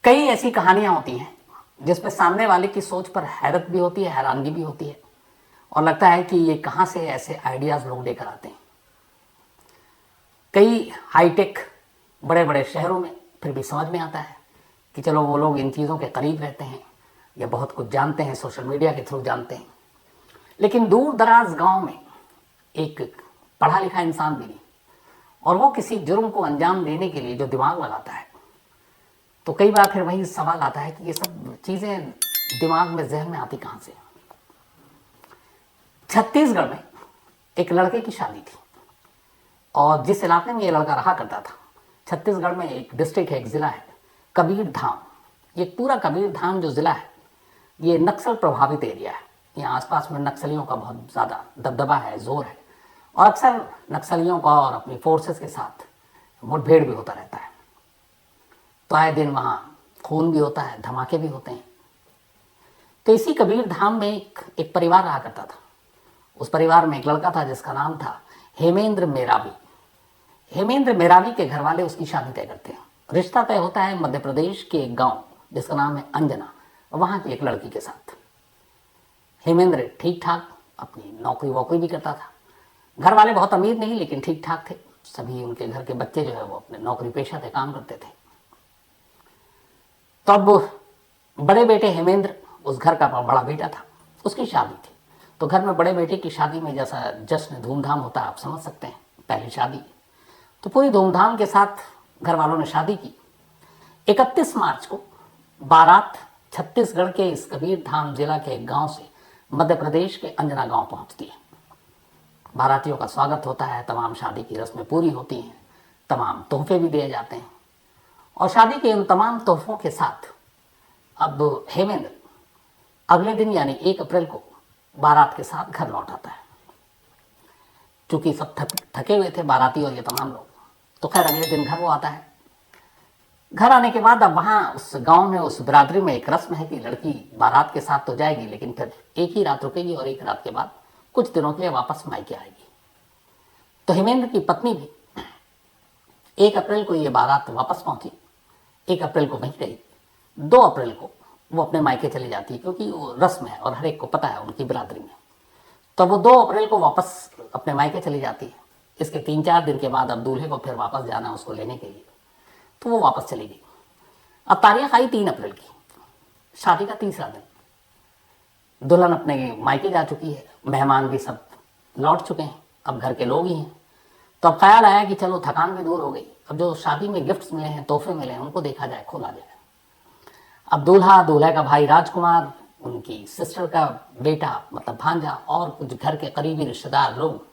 कई ऐसी कहानियां होती हैं जिसमें सामने वाले की सोच पर हैरत भी होती है, हैरानगी भी होती है और लगता है कि ये कहां से ऐसे आइडियाज लोग लेकर आते हैं। कई हाईटेक बड़े बड़े शहरों में फिर भी समझ में आता है कि चलो वो लोग इन चीज़ों के करीब रहते हैं या बहुत कुछ जानते हैं, सोशल मीडिया के थ्रू जानते हैं। लेकिन दूर दराज गांव में एक पढ़ा लिखा इंसान भी नहीं, और वो किसी जुर्म को अंजाम देने के लिए जो दिमाग लगाता है, तो कई बार फिर वही सवाल आता है कि ये सब चीज़ें दिमाग में, जहन में आती कहाँ से। छत्तीसगढ़ में एक लड़के की शादी थी और जिस इलाके में ये लड़का रहा करता था, छत्तीसगढ़ में एक डिस्ट्रिक्ट है, एक ज़िला है कबीर धाम। ये पूरा कबीर धाम जो ज़िला है ये नक्सल प्रभावित एरिया है। यहाँ आसपास में नक्सलियों का बहुत ज़्यादा दबदबा है, जोर है, और अक्सर नक्सलियों का और अपनी फोर्सेस के साथ मुठभेड़ भी होता रहता है। तो आए दिन वहाँ खून भी होता है, धमाके भी होते हैं। तो इसी कबीर धाम में एक परिवार रहा करता था। उस परिवार में एक लड़का था जिसका नाम था हेमेंद्र मेरावी। हेमेंद्र मेरावी के घर वाले उसकी शादी तय करते हैं। रिश्ता तय होता है मध्य प्रदेश के एक गांव जिसका नाम है अंजना, वहाँ की एक लड़की के साथ। हेमेंद्र ठीक ठाक अपनी नौकरी वोकरी भी करता था। घर वाले बहुत अमीर नहीं, लेकिन ठीक ठाक थे। सभी उनके घर के बच्चे जो है वो अपने नौकरी पेशा थे, काम करते थे। तो अब बड़े बेटे हेमेंद्र, उस घर का बड़ा बेटा था, उसकी शादी थी। तो घर में बड़े बेटे की शादी में जैसा जश्न धूमधाम होता है, आप समझ सकते हैं, पहली शादी। तो पूरी धूमधाम के साथ घर वालों ने शादी की। 31 मार्च को बारात छत्तीसगढ़ के इस कबीर धाम जिला के एक गांव से मध्य प्रदेश के अंजना गांव पहुंचती है। बारातियों का स्वागत होता है, तमाम शादी की रस्में पूरी होती हैं, तमाम तोहफे भी दिए जाते हैं। और शादी के उन तमाम तोहफों के साथ अब हेमेंद्र अगले दिन यानी 1 अप्रैल को बारात के साथ घर लौट आता है। चूंकि सब थके हुए थे बाराती और ये तमाम लोग, तो खैर अगले दिन घर वो आता है। घर आने के बाद अब वहाँ उस गांव में, उस बिरादरी में एक रस्म है कि लड़की बारात के साथ तो जाएगी, लेकिन फिर एक ही रात रुकेगी और एक रात के बाद कुछ दिनों के लिए वापस मायके आएगी। तो हेमेंद्र की पत्नी भी 1 अप्रैल को ये बारात वापस पहुंची, 1 अप्रैल को वहीं रही। 2 अप्रैल को वो अपने मायके चली जाती है, क्योंकि वो रस्म है और हर एक को पता है उनकी बिरादरी में। तो वो 2 अप्रैल को वापस अपने मायके चली जाती है। इसके 3-4 दिन के बाद अब दूल्हे को फिर वापस जाना उसको लेने के लिए, तो वो वापस चली गई। अब तारीख आई 3 अप्रैल की, शादी का तीसरा दिन। दुल्हन अपने मायके जा चुकी है, मेहमान भी सब लौट चुके हैं, अब घर के लोग ही हैं। तो अब ख्याल आया कि चलो थकान भी दूर हो गई, अब जो शादी में गिफ्ट्स मिले हैं, तोहफे मिले हैं, उनको देखा जाए, खोला जाए। अब दूल्हा, दूल्हे का भाई राजकुमार, उनकी सिस्टर का बेटा मतलब भांजा और कुछ घर के करीबी रिश्तेदार लोग,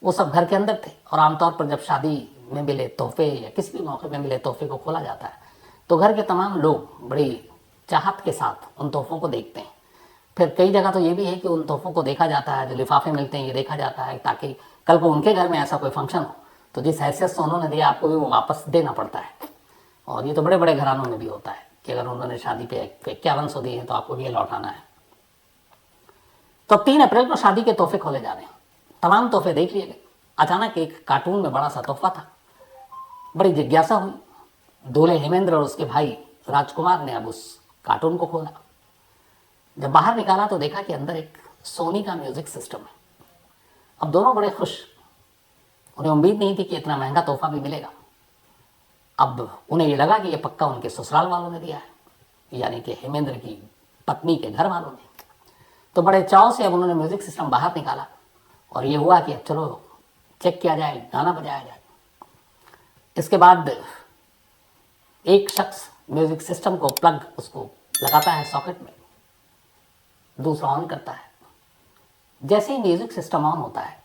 वो सब घर के अंदर थे। और आमतौर पर जब शादी में मिले तोहफे या किसी भी मौके में मिले तोहफे को खोला जाता है, तो घर के तमाम लोग बड़ी चाहत के साथ उन तोहफों को देखते हैं। फिर कई जगह तो ये भी है कि उन तोहफों को देखा जाता है, जो लिफाफे मिलते हैं ये देखा जाता है, ताकि कल को उनके घर में ऐसा कोई फंक्शन हो तो जिस हैसियत से उन्होंने दिया आपको भी वो वापस देना पड़ता है। और ये तो बड़े बड़े घरानों में भी होता है कि अगर उन्होंने शादी पे 5100 दिए हैं तो आपको भी ये लौटाना है। तो 3 अप्रैल को शादी के तोहफे खोले जा रहे हैं, तमाम तोहफे देख लिए गए। अचानक एक कार्टून में बड़ा सा तोहफा था। बड़ी जिज्ञासा हुई, दूल्हे हेमेंद्र और उसके भाई राजकुमार ने अब उस कार्टून को खोला। जब बाहर निकाला तो देखा कि अंदर एक सोनी का म्यूजिक सिस्टम है। अब दोनों बड़े खुश, उन्हें उम्मीद नहीं थी कि इतना महंगा तोहफा भी मिलेगा। अब उन्हें ये लगा कि ये पक्का उनके ससुराल वालों ने दिया है, यानी कि हेमेंद्र की पत्नी के घर वालों ने। तो बड़े चाव से अब उन्होंने म्यूजिक सिस्टम बाहर निकाला और ये हुआ कि अब चलो चेक किया जाए, गाना बजाया जाए। इसके बाद एक शख्स म्यूजिक सिस्टम को प्लग उसको लगाता है सॉकेट में, दूसरा ऑन करता है। जैसे ही म्यूजिक सिस्टम ऑन होता है,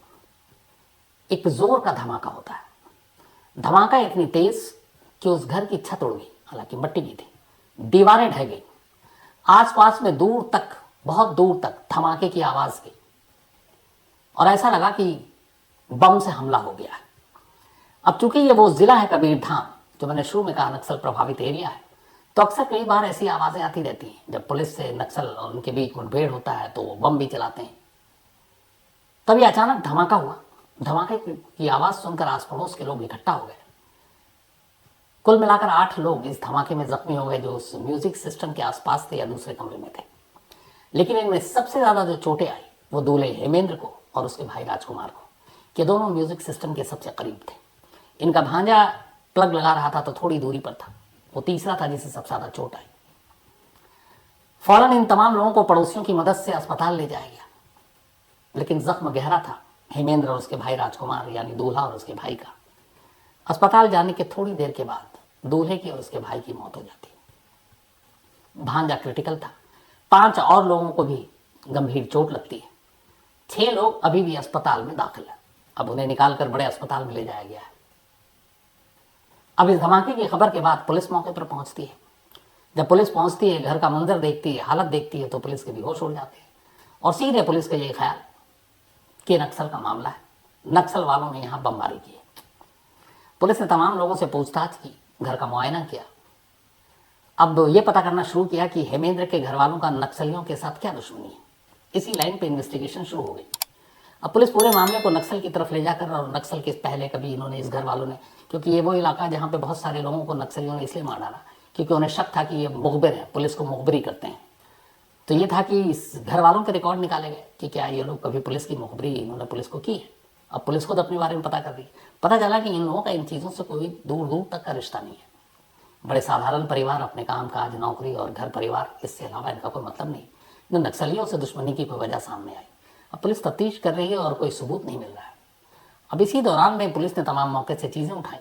एक जोर का धमाका होता है। धमाका इतनी तेज कि उस घर की छत उड़ गई, हालांकि मिट्टी की थी, दीवारें ढह गई। आसपास में दूर तक, बहुत दूर तक धमाके की आवाज गई और ऐसा लगा कि बम से हमला हो गया है। अब चूंकि ये वो जिला है कबीर धाम, जो मैंने शुरू में कहा नक्सल प्रभावित एरिया है, तो अक्सर कई बार ऐसी आवाजें आती रहती हैं। जब पुलिस से नक्सल और उनके बीच मुठभेड़ होता है तो वो बम भी चलाते हैं। तभी अचानक धमाका हुआ। धमाके की आवाज सुनकर आस पड़ोस के लोग इकट्ठा हो गए। कुल मिलाकर 8 लोग इस धमाके में जख्मी हो गए जो उस म्यूजिक सिस्टम के आसपास थे या दूसरे कमरे में थे। लेकिन इनमें सबसे ज्यादा जो चोटें आई वो दूल्हे हेमेंद्र को और उसके भाई राजकुमार को, कि दोनों म्यूजिक सिस्टम के सबसे करीब थे। इनका भांजा प्लग लगा रहा था तो थोड़ी दूरी पर था, वो तीसरा था जिसे सबसे ज्यादा चोट आई। फौरन इन तमाम लोगों को पड़ोसियों की मदद से अस्पताल ले जाया गया, लेकिन जख्म गहरा था हेमेंद्र और उसके भाई राजकुमार यानी दूल्हा और उसके भाई का। अस्पताल जाने के थोड़ी देर के बाद दूल्हे की और उसके भाई की मौत हो जाती। भांजा क्रिटिकल था। 5 और लोगों को भी गंभीर चोट लगती है। 6 लोग अभी भी अस्पताल में दाखिल है। अब उन्हें निकालकर बड़े अस्पताल में ले जाया गया है। अब इस धमाके की खबर के बाद पुलिस मौके पर पहुंचती है। जब पुलिस पहुंचती है, घर का मंजर देखती है, हालत देखती है, तो पुलिस के भी होश उड़ जाते हैं और सीधे पुलिस का ये ख्याल कि नक्सल का मामला है, नक्सल वालों ने यहाँ बमबारी की है। पुलिस ने तमाम लोगों से पूछताछ की, घर का मुआयना किया। अब ये पता करना शुरू किया कि हेमेंद्र के घर वालों का नक्सलियों के साथ क्या दुश्मनी है। इसी लाइन पे इन्वेस्टिगेशन शुरू हो गई। अब पुलिस पूरे मामले को नक्सल की तरफ ले जाकर, और नक्सल के पहले कभी इन्होंने इस घर वालों ने, क्योंकि ये वो इलाका जहाँ पे बहुत सारे लोगों को नक्सलियों ने इसलिए मार डाला क्योंकि उन्हें शक था कि ये मुखबिर है, पुलिस को मुखबिरी करते हैं। तो ये था कि इस घर वालों के रिकॉर्ड निकाले गए कि क्या ये लोग कभी पुलिस की मुखबिरी इन्होंने पुलिस को की है। अब पुलिस खुद अपने बारे में पता कर रही। पता चला कि इन लोगों का इन चीज़ों से कोई दूर दूर तक का रिश्ता नहीं है। बड़े साधारण परिवार, अपने काम काज, नौकरी और घर परिवार, इससे अलावा इनका कोई मतलब नहीं। इन नक्सलियों से दुश्मनी की कोई वजह सामने आई। अब पुलिस तफ्तीश कर रही है और कोई सबूत नहीं मिल रहा है। अब इसी दौरान में पुलिस ने तमाम मौके से चीज़ें उठाई।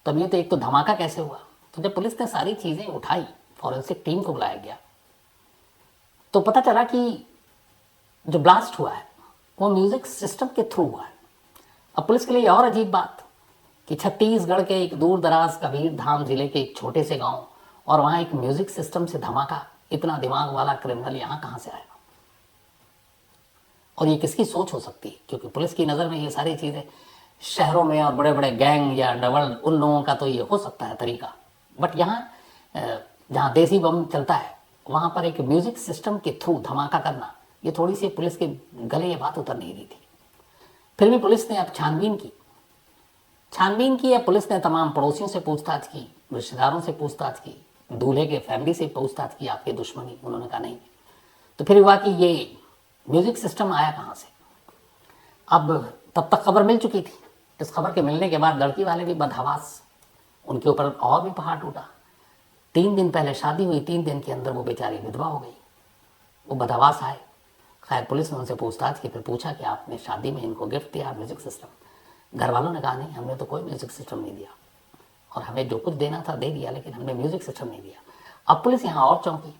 तब ये तो एक तो धमाका कैसे हुआ, तो जब पुलिस ने सारी चीज़ें उठाई, फॉरेंसिक टीम को बुलाया गया, तो पता चला कि जो ब्लास्ट हुआ है वो म्यूजिक सिस्टम के थ्रू हुआ है। अब पुलिस के लिए और अजीब बात कि छत्तीसगढ़ के एक दूर दराज कबीर धाम जिले के एक छोटे से गांव, और वहां एक म्यूजिक सिस्टम से धमाका, इतना दिमाग वाला क्रिमिनल यहां कहां से आया, और ये किसकी सोच हो सकती है? क्योंकि पुलिस की नज़र में ये सारी चीज़ें शहरों में और बड़े बड़े गैंग या डबल उन लोगों का तो ये हो सकता है तरीका, बट यहाँ जहाँ देसी बम चलता है वहाँ पर एक म्यूजिक सिस्टम के थ्रू धमाका करना, ये थोड़ी सी पुलिस के गले ये बात उतर नहीं रही थी। फिर भी पुलिस ने अब छानबीन की। अब पुलिस ने तमाम पड़ोसियों से पूछताछ की, रिश्तेदारों से पूछताछ की, दूल्हे के फैमिली से पूछताछ की, आपकी दुश्मनी, उन्होंने कहा नहीं। तो फिर हुआ कि ये म्यूजिक सिस्टम आया कहाँ से। अब तब तक खबर मिल चुकी थी। इस खबर के मिलने के बाद लड़की वाले भी बदहवास, उनके ऊपर और भी पहाड़ टूटा। 3 दिन पहले शादी हुई, 3 दिन के अंदर वो बेचारी विधवा हो गई। वो बदहवास आए। खैर पुलिस ने उनसे पूछताछ की, फिर पूछा कि आपने शादी में इनको गिफ्ट दिया म्यूजिक सिस्टम। घर वालों ने कहा नहीं, हमने तो कोई म्यूजिक सिस्टम नहीं दिया, और हमें जो कुछ देना था दे दिया, लेकिन हमने म्यूजिक सिस्टम नहीं दिया। अब पुलिस यहाँ और चौंकी।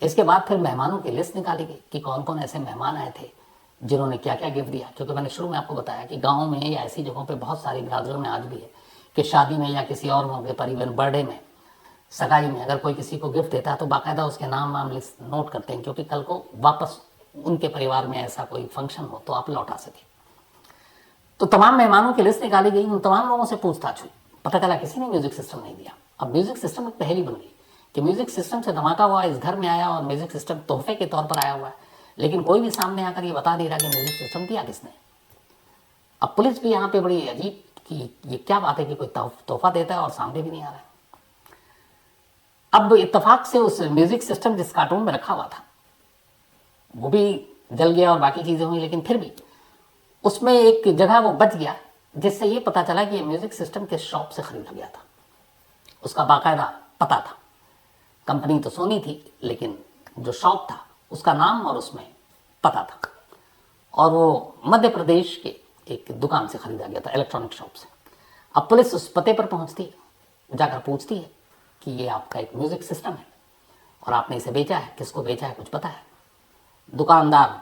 इसके बाद फिर मेहमानों की लिस्ट निकाली गई कि कौन कौन ऐसे मेहमान आए थे जिन्होंने क्या क्या गिफ्ट दिया। क्योंकि मैंने शुरू में आपको बताया कि गाँव में या ऐसी जगहों पर बहुत सारी बिरादरियों में आज भी है कि शादी में या किसी और मौके पर, इवन बर्थडे में, सगाई में, अगर कोई किसी को गिफ्ट देता है तो बाकायदा उसके नाम वाम लिस्ट नोट करते हैं, क्योंकि कल को वापस उनके परिवार में ऐसा कोई फंक्शन हो तो आप लौटा सके। तो तमाम मेहमानों की लिस्ट निकाली गई, उन तमाम लोगों से पूछताछ हुई। पता चला किसी ने म्यूजिक सिस्टम नहीं दिया। अब म्यूजिक सिस्टम एक पहेली बन गई कि म्यूजिक सिस्टम से धमाका हुआ, इस घर में आया और म्यूजिक सिस्टम तोहफे के तौर पर आया हुआ है, लेकिन कोई भी सामने आकर ये बता नहीं रहा कि म्यूजिक सिस्टम दिया किसने। अब पुलिस भी यहाँ पे बड़ी अजीब कि ये क्या बात है कि कोई तोहफा देता है और सामने भी नहीं आ रहा है। अब इत्तेफाक से उस म्यूजिक सिस्टम जिस कार्टून में रखा हुआ था वो भी जल गया और बाकी चीजें हुई, लेकिन फिर भी उसमें एक जगह वो बच गया जिससे ये पता चला कि ये म्यूजिक सिस्टम के शॉप से खरीदा गया था। उसका बाकायदा पता था। कंपनी तो सोनी थी, लेकिन जो शॉप था उसका नाम और उसमें पता था, और वो मध्य प्रदेश के एक दुकान से खरीदा गया था, इलेक्ट्रॉनिक शॉप से। अब पुलिस उस पते पर पहुंचती है, जाकर पूछती है कि ये आपका एक म्यूजिक सिस्टम है और आपने इसे बेचा है, किसको बेचा है कुछ पता है? दुकानदार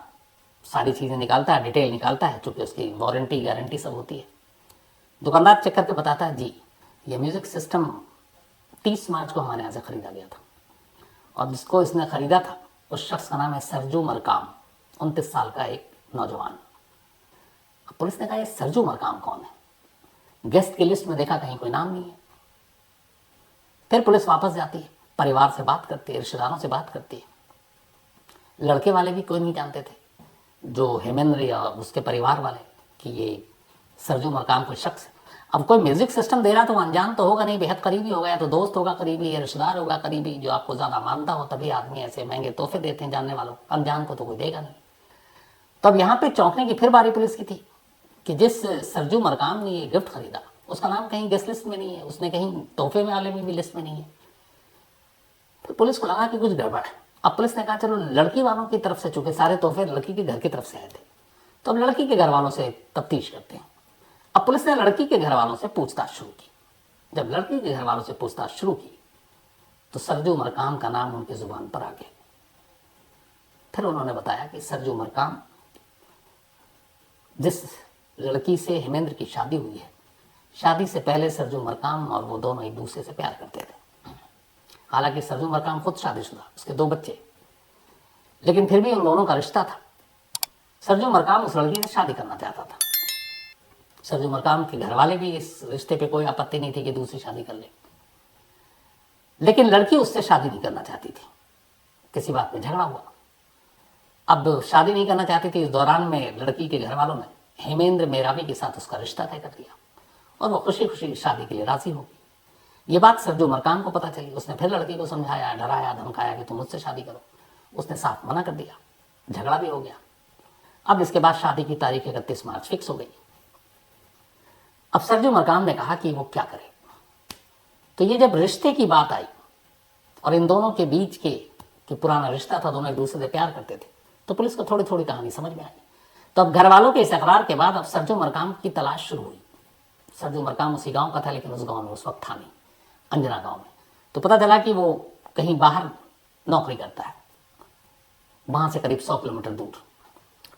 सारी चीज़ें निकालता है, डिटेल निकालता है, चूँकि उसकी वारंटी गारंटी सब होती है। दुकानदार चेक करके बताता है, जी ये म्यूज़िक सिस्टम 30 मार्च को हमारे यहाँ से ख़रीदा गया था, और जिसको इसने ख़रीदा था उस शख्स का नाम है सरजू मरकाम, 29 साल का एक नौजवान। अब पुलिस ने कहा ये सरजू मरकाम कौन है? गेस्ट की लिस्ट में देखा, कहीं कोई नाम नहीं है। फिर पुलिस वापस जाती है, परिवार से बात करती है, रिश्तेदारों से बात करती है। लड़के वाले भी कोई नहीं जानते थे, जो हेमेंद्र या उसके परिवार वाले, कि ये सरजू मरकाम कोई शख्स है। अब कोई म्यूजिक सिस्टम दे रहा तो वो अनजान तो होगा नहीं, बेहद करीबी होगा, या तो दोस्त होगा करीबी, या रिश्तेदार होगा करीबी जो आपको ज़्यादा मानता हो, तभी आदमी ऐसे महंगे तोहफे देते हैं जानने वालों को, अनजान को तो कोई देगा नहीं। तो अब यहाँ पे चौंकने की फिर बारी पुलिस की थी कि जिस सरजू मरकाम ने ये गिफ्ट खरीदा उसका नाम कहीं गेस्ट लिस्ट में नहीं है, उसने कहीं तोहफे में वाले में भी लिस्ट में नहीं है। फिर पुलिस को लगा कि कुछ गड़बड़ है। अब पुलिस ने कहा चलो लड़की वालों की तरफ से, चूंकि सारे तोहफे लड़की के घर की तरफ से आए थे, तो अब लड़की के घर वालों से तफ्तीश करते हैं। अब पुलिस ने लड़की के घर वालों से पूछताछ शुरू की। जब लड़की के घर वालों से पूछताछ शुरू की तो सरजू मरकाम का नाम उनकी जुबान पर आ गया। फिर उन्होंने बताया कि सरजू मरकाम, जिस लड़की से हेमेंद्र की शादी हुई है, शादी से पहले सरजू मरकाम और वो दोनों एक दूसरे से प्यार करते थे। हालांकि सरजू मरकाम खुद शादीशुदा, उसके 2 बच्चे, लेकिन फिर भी उन दोनों का रिश्ता था। सरजू मरकाम उस लड़की से शादी करना चाहता था। सरजू मरकाम के घर वाले भी इस रिश्ते पे कोई आपत्ति नहीं थी कि दूसरी शादी कर ले, लेकिन लड़की उससे शादी नहीं करना चाहती थी। किसी बात में झगड़ा हुआ, अब शादी नहीं करना चाहती थी। इस दौरान में लड़की के घर वालों ने हेमेंद्र मेरावी के साथ उसका रिश्ता तय कर दिया और वो खुशी खुशी शादी के लिए राजी हो गई। ये बात सरजू मरकाम को पता चली। उसने फिर लड़की को समझाया, डराया, धमकाया कि तुम मुझसे शादी करो। उसने साफ मना कर दिया, झगड़ा भी हो गया। अब इसके बाद शादी की तारीख 31 मार्च फिक्स हो गई। अब सरजू मरकाम ने कहा कि वो क्या करे। तो ये जब रिश्ते की बात आई और इन दोनों के बीच के पुराना रिश्ता था, दोनों एक दूसरे से प्यार करते थे, तो पुलिस को थोड़ी थोड़ी कहानी समझ में आई। तो अब घर वालों के इस इकरार के बाद अब सरजू मरकाम की तलाश शुरू हुई। सरजू मरकाम उसी गांव का था, लेकिन उस गांव में उस वक्त था नहीं, अंजना गांव में। तो पता चला कि वो कहीं बाहर नौकरी करता है, वहां से करीब 100 किलोमीटर दूर।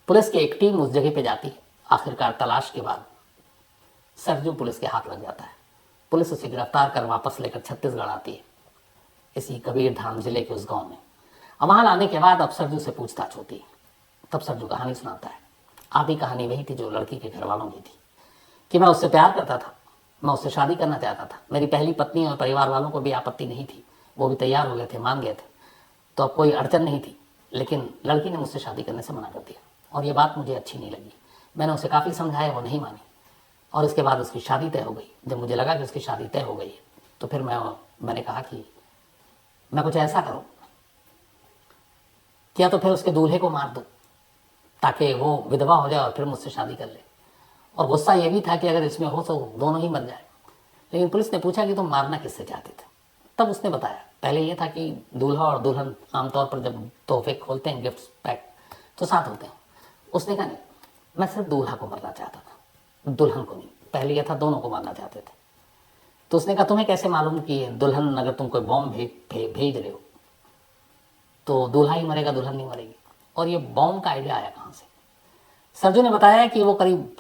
पुलिस की एक टीम उस जगह पे जाती है। आखिरकार तलाश के बाद सरजू पुलिस के हाथ लग जाता है। पुलिस उसे गिरफ्तार कर वापस लेकर छत्तीसगढ़ आती है, इसी कबीरधाम जिले के उस गांव में। अब वहां लाने के बाद अब सरजू से पूछताछ होती है। तब सरजू कहानी सुनाता है। आधी कहानी वही थी जो लड़की के घर वालों की थी कि मैं उससे प्यार करता था, मैं उससे शादी करना चाहता था। मेरी पहली पत्नी और परिवार वालों को भी आपत्ति नहीं थी, वो भी तैयार हो गए थे, मान गए थे, तो अब कोई अड़चन नहीं थी। लेकिन लड़की ने मुझसे शादी करने से मना कर दिया और ये बात मुझे अच्छी नहीं लगी। मैंने उसे काफ़ी समझाया, वो नहीं मानी और इसके बाद उसकी शादी तय हो गई। जब मुझे लगा कि उसकी शादी तय हो गई है तो फिर मैंने कहा कि मैं कुछ ऐसा करूं क्या, तो फिर उसके दूल्हे को मार दूं ताकि वो विधवा हो जाए और फिर मुझसे शादी कर ले। और गुस्सा ये भी था कि अगर इसमें हो तो दोनों ही मर जाए। लेकिन पुलिस ने पूछा कि तुम मारना किससे चाहते थे। तब उसने बताया, पहले ये था कि दूल्हा और दुल्हन आमतौर पर जब तोहफे खोलते हैं, गिफ्ट पैक, तो साथ होते हैं। उसने कहा नहीं, मैं सिर्फ दूल्हा को मारना चाहता था, दुल्हन को नहीं। पहले यह था दोनों को मारना चाहते थे। तो उसने कहा तुम्हें कैसे मालूम कि दुल्हन, अगर तुम कोई बॉम्ब भेज रहे हो तो दूल्हा ही मरेगा, दुल्हन नहीं मरेगी। और ये बॉम्ब का आइडिया आया कहाँ से? सरजू ने बताया कि वो करीब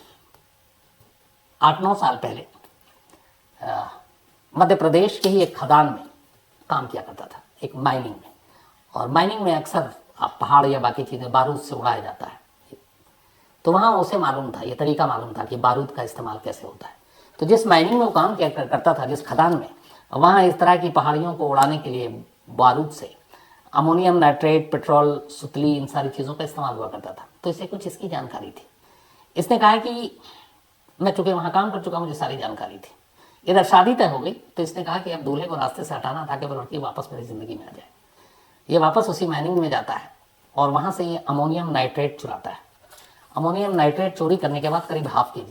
8-9 साल पहले मध्य प्रदेश के ही एक खदान में काम किया करता था, एक माइनिंग में। और माइनिंग में अक्सर पहाड़ या बाकी चीज़ें बारूद से उड़ाया जाता है। तो वहाँ उसे मालूम था, ये तरीका मालूम था कि बारूद का इस्तेमाल कैसे होता है। तो जिस माइनिंग में वो काम किया करता था, जिस खदान में, वहाँ इस तरह की पहाड़ियों को उड़ाने के लिए बारूद से अमोनियम नाइट्रेट, पेट्रोल, सुतली, इन सारी चीज़ों का इस्तेमाल हुआ करता था। तो इसे कुछ इसकी जानकारी थी। इसने कहा कि मैं चूँकि वहाँ काम कर चुका, मुझे सारी जानकारी थी। इधर शादी तय हो गई तो इसने कहा कि अब दूल्हे को रास्ते से हटाना था कि वो लड़की वापस मेरी ज़िंदगी में आ जाए। ये वापस उसी माइनिंग में जाता है और वहाँ से ये अमोनियम नाइट्रेट चुराता है। अमोनियम नाइट्रेट चोरी करने के बाद करीब ½ kg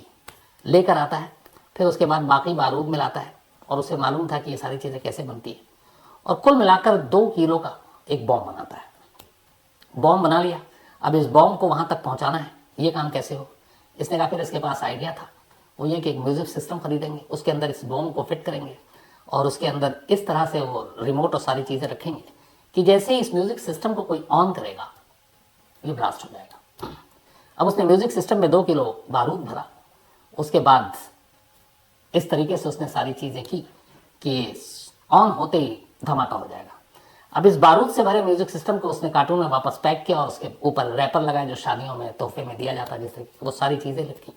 लेकर आता है। फिर उसके बाद बाकी बारूद मिलाता है और उसे मालूम था कि ये सारी चीज़ें कैसे बनती है, और कुल मिलाकर 2 किलो का एक बॉम्ब बनाता है। बॉम्ब बना लिया। अब इस बॉम्ब को वहाँ तक पहुँचाना है, ये काम कैसे हो? इसने कहा, फिर इसके पास आइडिया था, वो ये कि एक म्यूज़िक सिस्टम खरीदेंगे, उसके अंदर इस बॉम्ब को फिट करेंगे और उसके अंदर इस तरह से वो रिमोट और सारी चीज़ें रखेंगे कि जैसे ही इस म्यूज़िक सिस्टम को कोई ऑन करेगा ये ब्लास्ट हो जाएगा। अब उसने म्यूज़िक सिस्टम में 2 किलो बारूद भरा। उसके बाद इस तरीके से उसने सारी चीज़ें की कि ऑन होते ही धमाका हो जाएगा। अब इस बारूद से भरे म्यूज़िक सिस्टम को उसने कार्टून में वापस पैक किया और उसके ऊपर रैपर लगाए जो शादियों में तोहफे में दिया जाता है, जिससे वो सारी चीज़ें लिखी।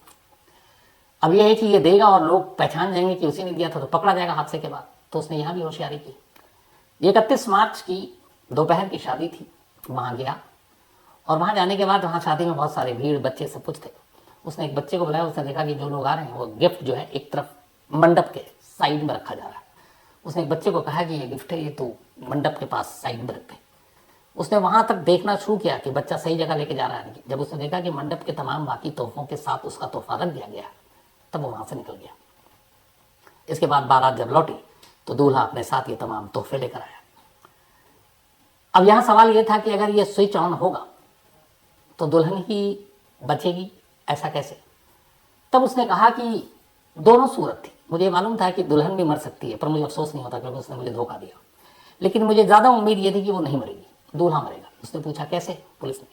अब यह है कि ये देगा और लोग पहचान जाएंगे कि उसी ने दिया था, तो पकड़ा जाएगा हादसे के बाद। तो उसने यहाँ भी होशियारी की। 31 मार्च की दोपहर की शादी थी। वहाँ गया और वहाँ जाने के बाद वहाँ शादी में बहुत सारे भीड़, बच्चे सब कुछ थे। उसने एक बच्चे को बुलाया। उसने देखा कि जो लोग आ रहे हैं वो गिफ्ट जो है एक तरफ मंडप के साइड में रखा जा रहा है। उसने एक बच्चे को कहा कि ये गिफ्ट है, ये तो मंडप के पास साइड में रख दे। उसने वहां तक देखना शुरू किया कि बच्चा सही जगह लेके जा रहा है। जब उसने देखा कि मंडप के तमाम बाकी तोहफों के साथ उसका तोहफा रख दिया गया, तब वो वहां से निकल गया। इसके बाद बारात जब लौटी तो दूल्हा अपने साथ ये तमाम तोहफे लेकर आया। अब यहां सवाल यह था कि अगर ये स्विच ऑन होगा तो दुल्हन ही बचेगी, ऐसा कैसे? तब उसने कहा कि दोनों सूरत थी। मुझे मालूम था कि दुल्हन भी मर सकती है, पर मुझे अफसोस नहीं होता क्योंकि उसने मुझे धोखा दिया। लेकिन मुझे ज़्यादा उम्मीद ये थी कि वो नहीं मरेगी, दूल्हा मरेगा। उसने पूछा कैसे? पुलिस ने।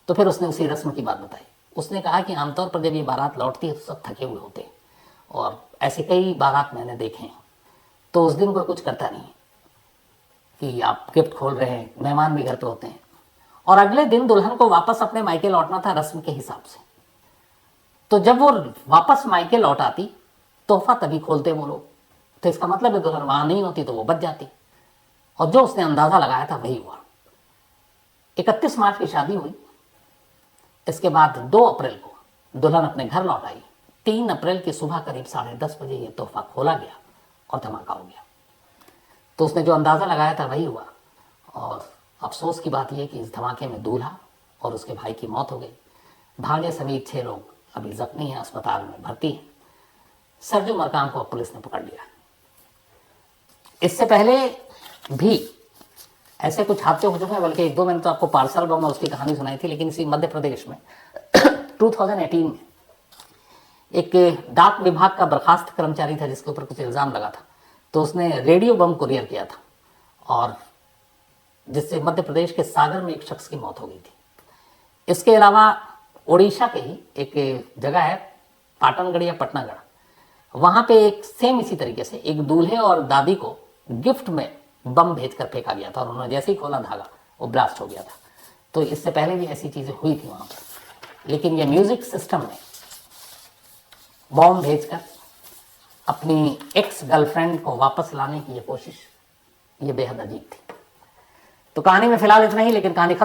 तो फिर उसने उसी रस्म की बात बताई। उसने कहा कि आमतौर पर जब ये बारात लौटती है तो सब थके हुए होते हैं, और ऐसे कई बारात मैंने देखे हैं। तो उस दिन कोई कुछ करता नहीं कि आप गिफ्ट खोल रहे हैं, मेहमान भी घर पे होते हैं, और अगले दिन दुल्हन को वापस अपने मायके लौटना था रस्म के हिसाब से। तो जब वो वापस मायके लौट आती, तोहफा तभी खोलते वो लोग। तो इसका मतलब है दुल्हन वहां नहीं होती तो वो बच जाती, और जो उसने अंदाजा लगाया था वही हुआ। 31 मार्च की शादी हुई। इसके बाद 2 अप्रैल को दुल्हन अपने घर लौट आई। 3 अप्रैल की सुबह करीब 10:30 बजे ये तोहफा खोला गया और धमाका हो गया। तो उसने जो अंदाजा लगाया था वही हुआ, और अफसोस की बात यह कि इस धमाके में दूल्हा और उसके भाई की मौत हो गई। भांजे समेत 6 लोग अभी जख्मी हैं, अस्पताल में भर्ती हैं। सरजू मरकाम को पुलिस ने पकड़ लिया। इससे पहले भी ऐसे कुछ हादसे हो चुके हैं, बल्कि 1-2 मैंने तो आपको पार्सल बम और उसकी कहानी सुनाई थी। लेकिन इसी मध्य प्रदेश में 2018 में एक डाक विभाग का बर्खास्त कर्मचारी था जिसके ऊपर कुछ इल्ज़ाम लगा था। तो उसने रेडियो बम कुरियर किया था, और जिससे मध्य प्रदेश के सागर में एक शख्स की मौत हो गई थी। इसके अलावा ओडिशा के ही एक जगह है पाटनगढ़ या पटनागढ़, वहां पे एक सेम इसी तरीके से एक दूल्हे और दादी को गिफ्ट में बम भेजकर फेंका गया था, और उन्होंने जैसे ही खोला धागा वो ब्लास्ट हो गया था। तो इससे पहले भी ऐसी चीजें हुई थी वहां पर। लेकिन ये म्यूजिक सिस्टम में बॉम्ब भेजकर अपनी एक्स गर्लफ्रेंड को वापस लाने की ये कोशिश, ये बेहद अजीब थी। तो कहानी में फिलहाल इतना ही, लेकिन कहानी खत्म